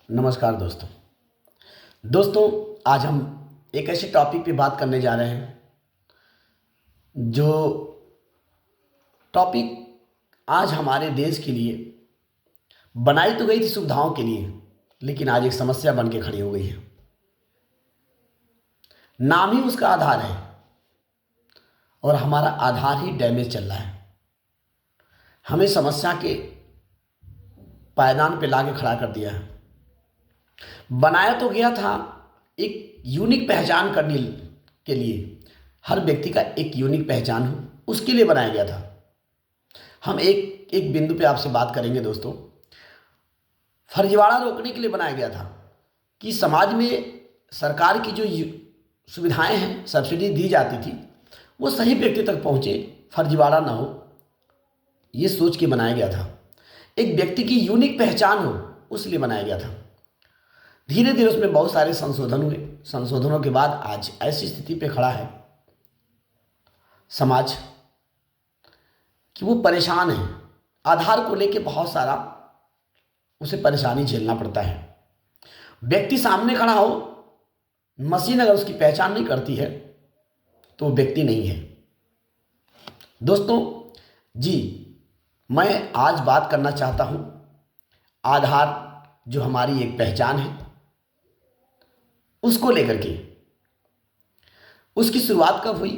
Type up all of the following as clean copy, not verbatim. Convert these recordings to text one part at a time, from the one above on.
नमस्कार दोस्तों। आज हम एक ऐसे टॉपिक पे बात करने जा रहे हैं जो टॉपिक आज हमारे देश के लिए बनाई तो गई थी सुविधाओं के लिए, लेकिन आज एक समस्या बन के खड़ी हो गई है। नाम ही उसका आधार है और हमारा आधार ही डैमेज चल रहा है। हमें समस्या के पायदान पे लाके खड़ा कर दिया है। बनाया तो गया था एक यूनिक पहचान करने के लिए, हर व्यक्ति का एक यूनिक पहचान हो उसके लिए बनाया गया था। हम एक एक बिंदु पे आपसे बात करेंगे दोस्तों। फर्जीवाड़ा रोकने के लिए बनाया गया था कि समाज में सरकार की जो सुविधाएं हैं, सब्सिडी दी जाती थी, वो सही व्यक्ति तक पहुंचे, फर्जीवाड़ा ना हो, ये सोच के बनाया गया था। एक व्यक्ति की यूनिक पहचान हो उसलिए बनाया गया था। धीरे धीरे उसमें बहुत सारे संशोधन हुए। संशोधनों के बाद आज ऐसी स्थिति पे खड़ा है समाज कि वो परेशान है। आधार को लेके बहुत सारा उसे परेशानी झेलना पड़ता है। व्यक्ति सामने खड़ा हो, मशीन अगर उसकी पहचान नहीं करती है तो वो व्यक्ति नहीं है। दोस्तों जी, मैं आज बात करना चाहता हूं आधार जो हमारी एक पहचान है उसको लेकर के। उसकी शुरुआत कब हुई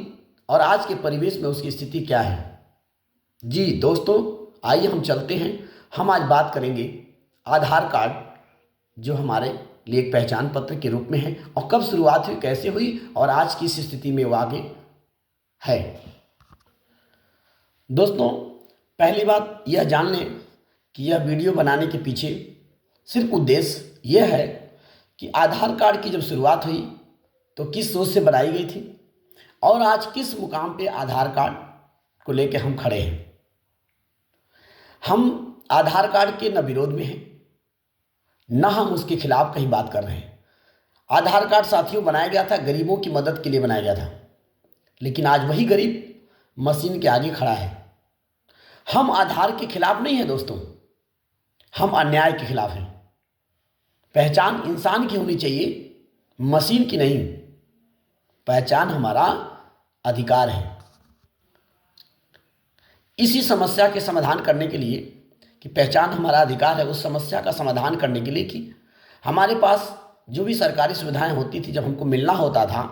और आज के परिवेश में उसकी स्थिति क्या है। जी दोस्तों, आइए हम चलते हैं। हम आज बात करेंगे आधार कार्ड जो हमारे लिए एक पहचान पत्र के रूप में है और कब शुरुआत हुई, कैसे हुई और आज की इस स्थिति में वो आगे है। दोस्तों, पहली बात यह जान लें कि यह वीडियो बनाने के पीछे सिर्फ उद्देश्य यह है कि आधार कार्ड की जब शुरुआत हुई तो किस सोच से बनाई गई थी और आज किस मुकाम पे आधार कार्ड को लेकर हम खड़े हैं। हम आधार कार्ड के न विरोध में हैं, न हम उसके खिलाफ कहीं बात कर रहे हैं। आधार कार्ड साथियों बनाया गया था, गरीबों की मदद के लिए बनाया गया था, लेकिन आज वही गरीब मशीन के आगे खड़ा है। हम आधार के खिलाफ नहीं हैं दोस्तों, हम अन्याय के खिलाफ हैं। पहचान इंसान की होनी चाहिए, मशीन की नहीं। पहचान हमारा अधिकार है। इसी समस्या के समाधान करने के लिए कि पहचान हमारा अधिकार है, उस समस्या का समाधान करने के लिए कि हमारे पास जो भी सरकारी सुविधाएं होती थी, जब हमको मिलना होता था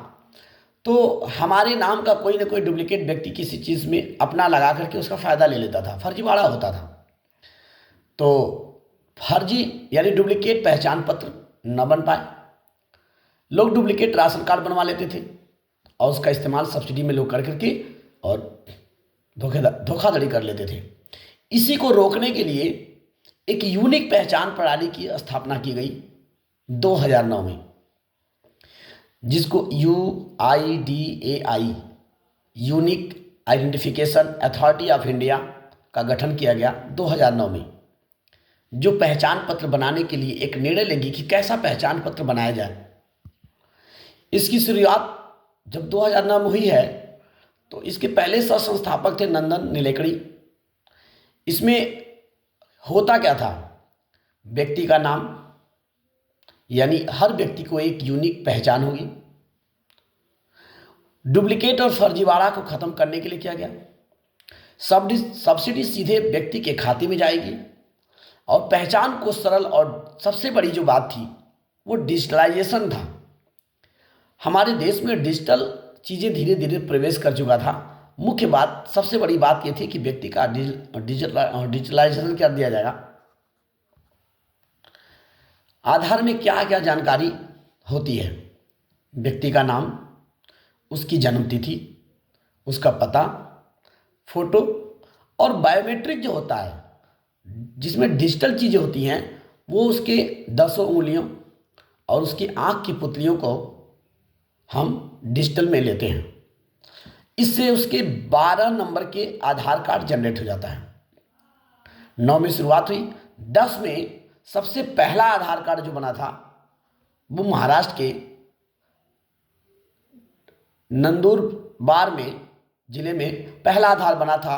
तो हमारे नाम का कोई ना कोई डुप्लीकेट व्यक्ति किसी चीज़ में अपना लगा करके उसका फ़ायदा ले लेता था, फर्जीवाड़ा होता था। तो फर्जी यानी डुप्लीकेट पहचान पत्र न बन पाए, लोग डुप्लीकेट राशन कार्ड बनवा लेते थे और उसका इस्तेमाल सब्सिडी में लोग कर करके और धोखाधड़ी कर लेते थे। इसी को रोकने के लिए एक यूनिक पहचान प्रणाली की स्थापना की गई 2009 में, जिसको UIDAI unique identification authority of India का गठन किया गया 2009 में, जो पहचान पत्र बनाने के लिए एक निर्णय लेगी कि कैसा पहचान पत्र बनाया जाए। इसकी शुरुआत जब 2009 में हुई है तो इसके पहले सह संस्थापक थे नंदन नीलेकणी। इसमें होता क्या था, व्यक्ति का नाम, यानी हर व्यक्ति को एक यूनिक पहचान होगी। डुप्लीकेट और फर्जीवाड़ा को खत्म करने के लिए किया गया। सब्सिडी सीधे व्यक्ति के खाते में जाएगी और पहचान को सरल, और सबसे बड़ी जो बात थी वो डिजिटलाइजेशन था। हमारे देश में डिजिटल चीज़ें धीरे धीरे प्रवेश कर चुका था। मुख्य बात, सबसे बड़ी बात ये थी कि व्यक्ति का डिजिटलाइजेशन कर दिया जाएगा। आधार में क्या क्या जानकारी होती है, व्यक्ति का नाम, उसकी जन्मतिथि, उसका पता, फोटो और बायोमेट्रिक जो होता है, जिसमें डिजिटल चीज़ें होती हैं, वो उसके 10 उंगलियों और उसकी आँख की पुतलियों को हम डिजिटल में लेते हैं। इससे उसके 12 नंबर के आधार कार्ड जनरेट हो जाता है। 9 में शुरुआत हुई, 10 में सबसे पहला आधार कार्ड जो बना था वो महाराष्ट्र के नंदुरबार में जिले में पहला आधार बना था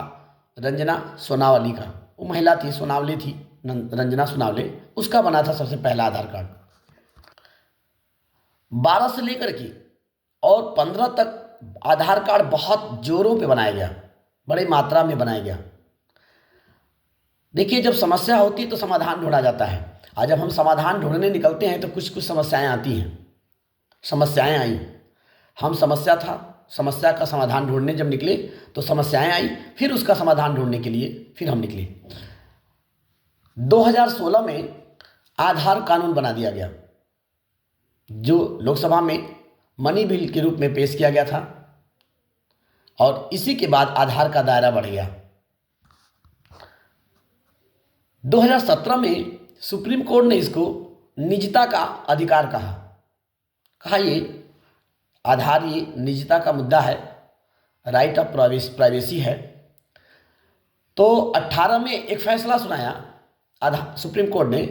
रंजना सोनावली का। वो महिला थी, सोनावली थी रंजना सुनावले, उसका बना था सबसे पहला आधार कार्ड। 12 से लेकर के और 15 तक आधार कार्ड बहुत जोरों पे बनाया गया, बड़ी मात्रा में बनाया गया। देखिए, जब समस्या होती है तो समाधान ढूंढा जाता है, और जब हम समाधान ढूंढने निकलते हैं तो कुछ कुछ समस्याएं आती हैं। समस्याएं आई, हम समस्या का समाधान ढूंढने जब निकले तो समस्याएं आई, फिर उसका समाधान ढूंढने के लिए फिर हम निकले। 2016 में आधार कानून बना दिया गया, जो लोकसभा में मनी बिल के रूप में पेश किया गया था, और इसी के बाद आधार का दायरा बढ़ गया। 2017 में सुप्रीम कोर्ट ने इसको निजता का अधिकार कहा ये आधार, ये निजता का मुद्दा है, राइट ऑफ प्राइवेसी है। तो 18 में एक फैसला सुनाया सुप्रीम कोर्ट ने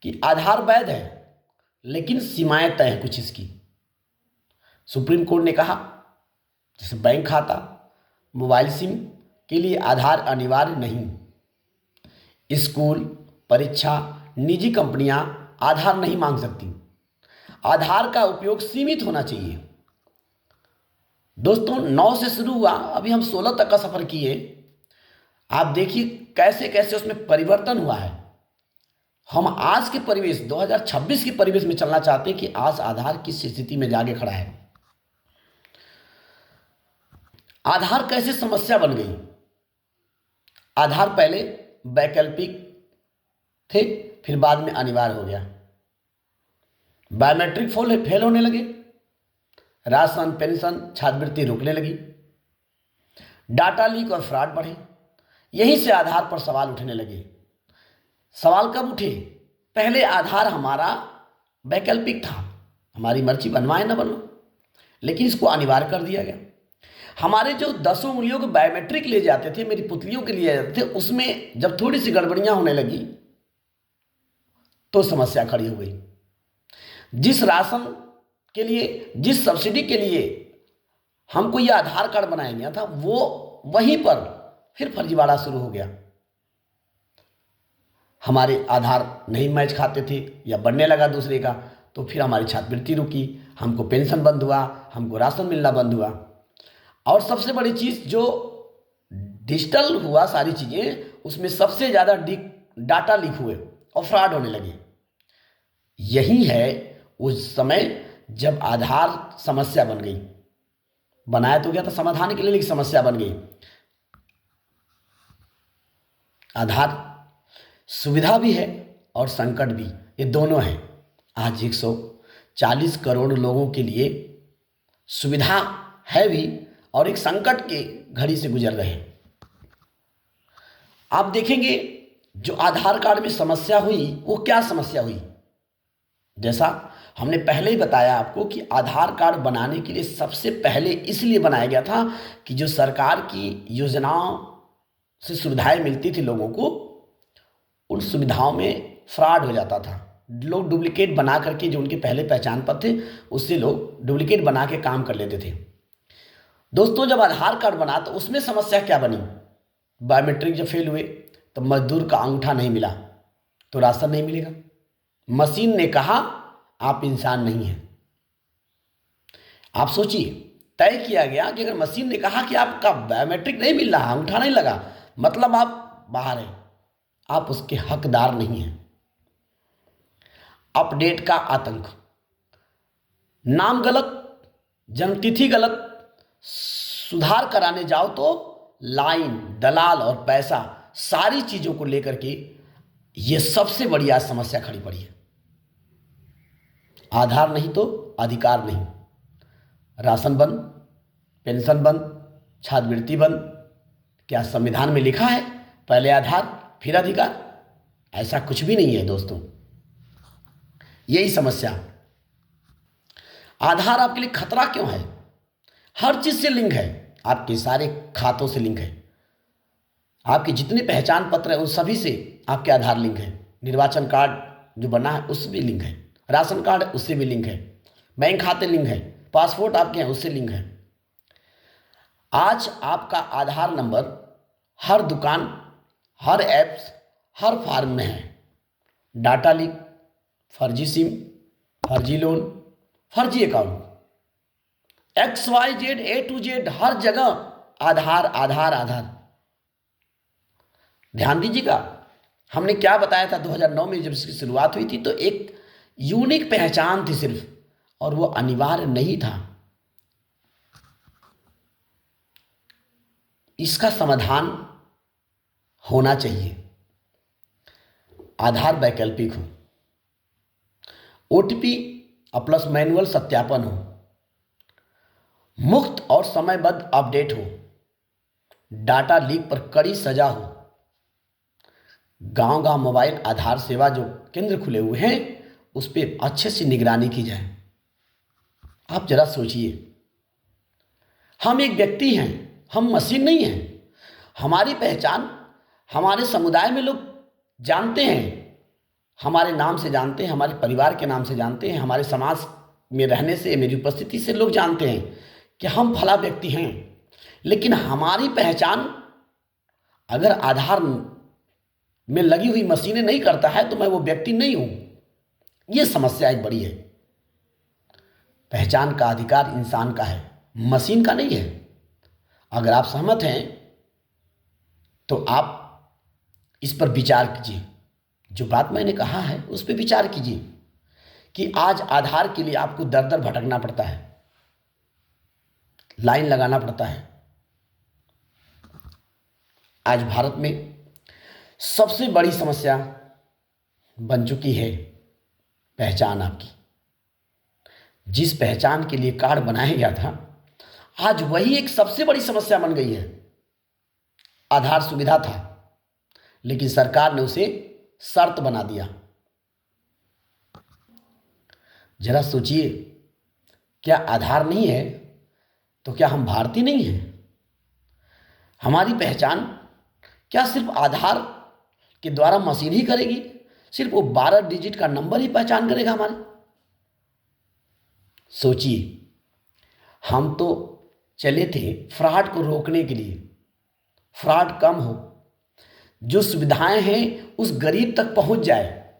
कि आधार वैध है, लेकिन सीमाएं तय हैं कुछ इसकी। सुप्रीम कोर्ट ने कहा जैसे बैंक खाता, मोबाइल सिम के लिए आधार अनिवार्य नहीं, स्कूल, परीक्षा, निजी कंपनियां आधार नहीं मांग सकती, आधार का उपयोग सीमित होना चाहिए। दोस्तों, 9 से शुरू हुआ, अभी हम 16 तक का सफर किए। आप देखिए कैसे कैसे उसमें परिवर्तन हुआ है। हम आज के परिवेश 2026 के परिवेश में चलना चाहते हैं कि आज आधार किस स्थिति में जाके खड़ा है। आधार कैसे समस्या बन गई। आधार पहले वैकल्पिक थे, फिर बाद में अनिवार्य हो गया। बायोमेट्रिक फेल होने लगे, राशन, पेंशन, छात्रवृत्ति रुकने लगी, डाटा लीक और फ्रॉड बढ़े। यहीं से आधार पर सवाल उठने लगे। सवाल कब उठे? पहले आधार हमारा वैकल्पिक था, हमारी मर्जी बनवाए ना बनवाए, लेकिन इसको अनिवार्य कर दिया गया। हमारे जो 10 उंगलियों के बायोमेट्रिक ले जाते थे, मेरी पुतलियों के लिए जाते थे, उसमें जब थोड़ी सी गड़बड़ियां होने लगी तो समस्या खड़ी हो गई। जिस राशन के लिए, जिस सब्सिडी के लिए हमको यह आधार कार्ड बनाया गया था, वो वहीं पर फिर फर्जीवाड़ा शुरू हो गया। हमारे आधार नहीं मैच खाते थे या बनने लगा दूसरे का, तो फिर हमारी छात्रवृत्ति रुकी, हमको पेंशन बंद हुआ, हमको राशन मिलना बंद हुआ। और सबसे बड़ी चीज़ जो डिजिटल हुआ, सारी चीज़ें, उसमें सबसे ज़्यादा डाटा लीक हुए और फ्रॉड होने लगे। यही है उस समय जब आधार समस्या बन गई। बनाया तो गया था समाधान के लिए, लेकिन समस्या बन गई। आधार सुविधा भी है और संकट भी, ये दोनों हैं। आज 140 करोड़ लोगों के लिए सुविधा है भी, और एक संकट के घड़ी से गुजर रहे हैं। आप देखेंगे जो आधार कार्ड में समस्या हुई, वो क्या समस्या हुई। जैसा हमने पहले ही बताया आपको कि आधार कार्ड बनाने के लिए सबसे पहले इसलिए बनाया गया था कि जो सरकार की योजनाओं से सुविधाएं मिलती थी लोगों को, उन सुविधाओं में फ्रॉड हो जाता था। लोग डुप्लीकेट बना करके, जो उनके पहले पहचान पत्र थे उससे लोग डुप्लीकेट बना के काम कर लेते थे। दोस्तों, जब आधार कार्ड बना तो उसमें समस्या क्या बनी। बायोमेट्रिक जब फेल हुए तो मजदूर का अंगूठा नहीं मिला तो राशन नहीं मिलेगा। मशीन ने कहा आप इंसान नहीं हैं। आप सोचिए, तय किया गया कि अगर मशीन ने कहा कि आपका बायोमेट्रिक नहीं मिल रहा, अंगूठा नहीं लगा, मतलब आप बाहर हैं, आप उसके हकदार नहीं हैं। अपडेट का आतंक, नाम गलत, जन्मतिथि गलत, सुधार कराने जाओ तो लाइन, दलाल और पैसा, सारी चीजों को लेकर के ये सबसे बड़ी आज समस्या खड़ी पड़ी है। आधार नहीं तो अधिकार नहीं, राशन बंद, पेंशन बंद, छात्रवृत्ति बंद। क्या संविधान में लिखा है पहले आधार फिर अधिकार? ऐसा कुछ भी नहीं है दोस्तों। यही समस्या। आधार आपके लिए खतरा क्यों है? हर चीज से लिंक है, आपके सारे खातों से लिंक है, आपके जितने पहचान पत्र हैं उन सभी से आपके आधार लिंक है। निर्वाचन कार्ड जो बना है उससे भी लिंक है, राशन कार्ड उससे भी लिंक है, बैंक खाते लिंक है, पासपोर्ट आपके हैं उससे लिंक है। आज आपका आधार नंबर हर दुकान, हर ऐप्स, हर फार्म में है। डाटा लीक, फर्जी सिम, फर्जी लोन, फर्जी account, XYZ A to Z हर जगह आधार आधार आधार। ध्यान दीजिएगा, हमने क्या बताया था 2009 में जब इसकी शुरुआत हुई थी, तो एक यूनिक पहचान थी सिर्फ, और वो अनिवार्य नहीं था। इसका समाधान होना चाहिए। आधार वैकल्पिक हो, OTP प्लस मैनुअल सत्यापन हो, मुक्त और समयबद्ध अपडेट हो, डाटा लीक पर कड़ी सजा हो, गांव गांव मोबाइल आधार सेवा जो केंद्र खुले हुए हैं उस पर अच्छे से निगरानी की जाए। आप जरा सोचिए, हम एक व्यक्ति हैं, हम मशीन नहीं हैं। हमारी पहचान हमारे समुदाय में लोग जानते हैं, हमारे नाम से जानते हैं, हमारे परिवार के नाम से जानते हैं, हमारे समाज में रहने से, मेरी उपस्थिति से लोग जानते हैं कि हम फला व्यक्ति हैं। लेकिन हमारी पहचान अगर आधार में लगी हुई मशीनें नहीं करता है तो मैं वो व्यक्ति नहीं हूं। ये समस्या एक बड़ी है। पहचान का अधिकार इंसान का है, मशीन का नहीं है। अगर आप सहमत हैं तो आप इस पर विचार कीजिए। जो बात मैंने कहा है उस पर विचार कीजिए कि आज आधार के लिए आपको दर दर भटकना पड़ता है, लाइन लगाना पड़ता है। आज भारत में सबसे बड़ी समस्या बन चुकी है पहचान आपकी। जिस पहचान के लिए कार्ड बनाया गया था, आज वही एक सबसे बड़ी समस्या बन गई है। आधार सुविधा था, लेकिन सरकार ने उसे शर्त बना दिया। जरा सोचिए, क्या आधार नहीं है तो क्या हम भारतीय नहीं हैं? हमारी पहचान क्या सिर्फ आधार के द्वारा मशीन ही करेगी? सिर्फ वो 12 डिजिट का नंबर ही पहचान करेगा हमारे? सोचिए, हम तो चले थे फ्रॉड को रोकने के लिए, फ्रॉड कम हो, जो सुविधाएं हैं उस गरीब तक पहुंच जाए।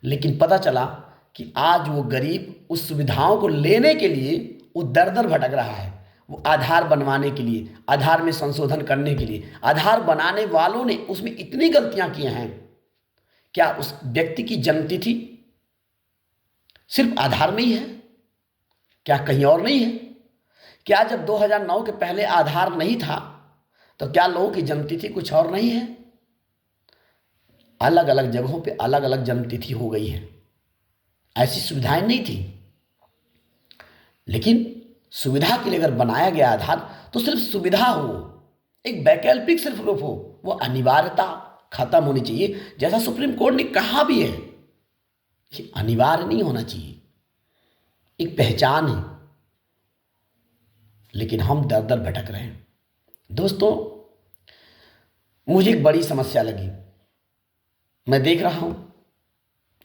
लेकिन पता चला कि आज वो गरीब उस सुविधाओं को लेने के लिए वो दर दर भटक रहा है। वो आधार बनवाने के लिए, आधार में संशोधन करने के लिए, आधार बनाने वालों ने उसमें इतनी गलतियां की हैं। क्या उस व्यक्ति की जन्मतिथि सिर्फ आधार में ही है? क्या कहीं और नहीं है? क्या जब 2009 के पहले आधार नहीं था तो क्या लोगों की जन्मतिथि कुछ और नहीं है? अलग अलग जगहों पे अलग अलग जन्मतिथि हो गई है। ऐसी सुविधाएं नहीं थी। लेकिन सुविधा के लिए अगर बनाया गया आधार तो सिर्फ सुविधा हो, एक वैकल्पिक सिर्फ रूप हो, वो अनिवार्यता खत्म होनी चाहिए। जैसा सुप्रीम कोर्ट ने कहा भी है कि अनिवार्य नहीं होना चाहिए, एक पहचान है। लेकिन हम दर दर भटक रहे हैं। दोस्तों, मुझे एक बड़ी समस्या लगी, मैं देख रहा हूं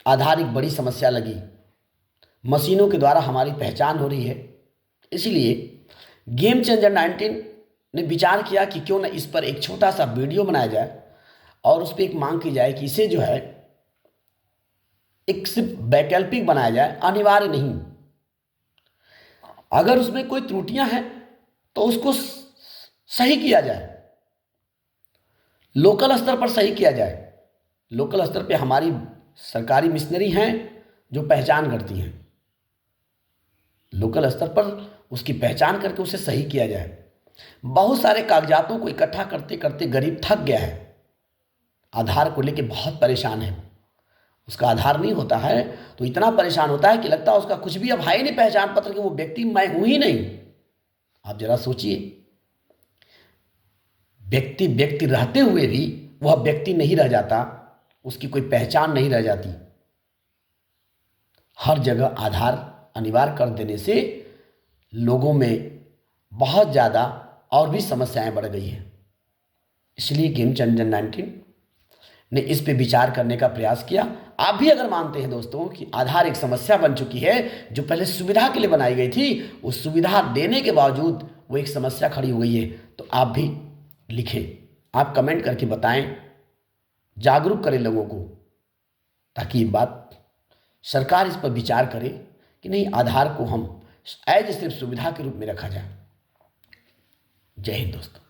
आधार एक बड़ी समस्या लगी। मशीनों के द्वारा हमारी पहचान हो रही है। इसलिए गेम चेंजर 19 ने विचार किया कि क्यों ना इस पर एक छोटा सा वीडियो बनाया जाए और उस पर एक मांग की जाए कि इसे जो है एक सिर्फ वैकल्पिक बनाया जाए, अनिवार्य नहीं। अगर उसमें कोई त्रुटियां हैं तो उसको सही किया जाए, लोकल स्तर पर सही किया जाए। लोकल स्तर पे हमारी सरकारी मिशनरी हैं जो पहचान करती हैं। लोकल स्तर पर उसकी पहचान करके उसे सही किया जाए। बहुत सारे कागजातों को इकट्ठा करते करते गरीब थक गया है, आधार को लेके बहुत परेशान है। उसका आधार नहीं होता है तो इतना परेशान होता है कि लगता है उसका कुछ भी अब है ही नहीं पहचान पत्र कि वो व्यक्ति मैं हूं ही नहीं। आप जरा सोचिए, व्यक्ति व्यक्ति रहते हुए भी वह व्यक्ति नहीं रह जाता, उसकी कोई पहचान नहीं रह जाती। हर जगह आधार अनिवार्य कर देने से लोगों में बहुत ज़्यादा और भी समस्याएं बढ़ गई हैं। इसलिए गेम चेंजर 19 ने इस पे विचार करने का प्रयास किया। आप भी अगर मानते हैं दोस्तों कि आधार एक समस्या बन चुकी है, जो पहले सुविधा के लिए बनाई गई थी, उस सुविधा देने के बावजूद वो एक समस्या खड़ी हो गई है, तो आप भी लिखें, आप कमेंट करके बताएं, जागरूक करें लोगों को। ताकि ये बात सरकार इस पर विचार करे कि नहीं, आधार को हम एज सिर्फ सुविधा के रूप में रखा जाए। जय हिंद दोस्तों।